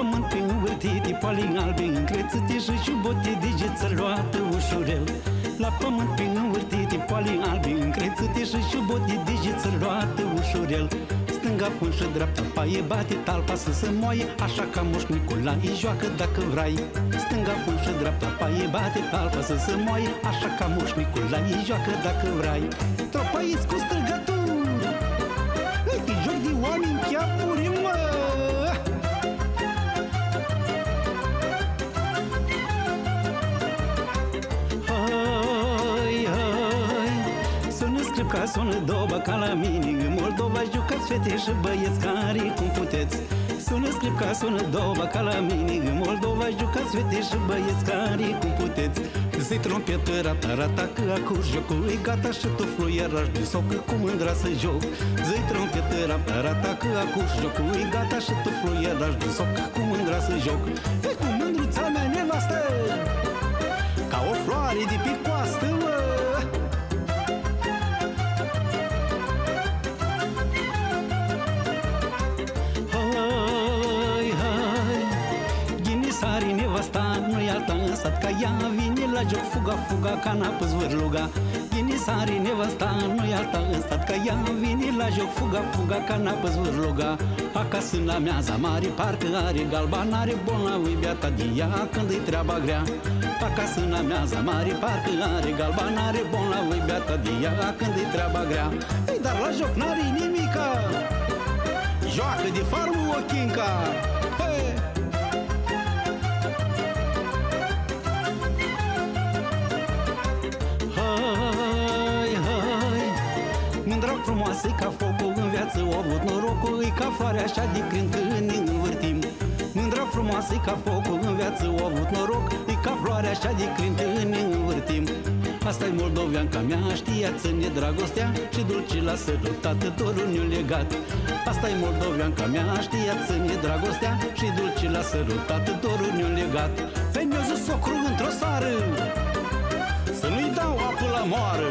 pământ pe învârtite, poale albe încrețite și șubote degețări luată ușurel. La pământ pe învârtite, poale albe încrețite și șubote degețări luată ușurel. Stânga pun și dreapta paie, bate talpa să se moaie, așa ca Moș Nicolae joacă dacă vrei. Stânga pun și dreapta paie, bate talpa să se moaie, așa ca Moș Nicolae joacă dacă vrei. Tropăiți cu strigături, uite joc de oameni chiapuri, mă! Ca sună doba ca la mine în Moldova, jucați fete și băieți care cum puteți. Sună scrip ca sună doba ca la mine în Moldova, jucați fete și băieți care cum puteți. Zi trompetă, rata, rata, că acum jocul e gata și tu fluieraș de soc cu mândra să joc. Zi trompetă, rata, rata, că acum jocul e gata și tu fluieraș de soc cu mândra să joc. E cu mândruța mea nevastă, ca o floare de pe coastă, mă. Sari nevasta, nu-i alta în sat ca ea, vine la joc fuga, fuga, ca n-apă zvârluga. Vine sari nevasta, nu-i alta în stat ca ea, vine la joc fuga, fuga, ca n-apă zvârluga. Acasă la meaza mare, parcă are galban, are bolnavă-i beata de ea când-i treaba grea. Acasă la meaza mare, parcă are galban, are bolnavă-i beata de ea când-i treaba grea. Ei, dar la joc n-are nimica, joacă de farmă ochinca. Hey! Mândra frumoasă e ca focul, în viață o avut norocul, e ca floarea așa de când ne învârtim. Mândra frumoasă e ca focul, în viață o avut noroc, e ca floarea așa de când ne învârtim. Asta-i moldoveanca mea, știa ține dragostea și dulce la sărutată dorul ne-o legat. Asta-i moldoveanca mea, știa ține dragostea și dulce la sărutată dorul ne-o legat. Pe mi-o zis socru într-o sară să nu-i dau apă la moară.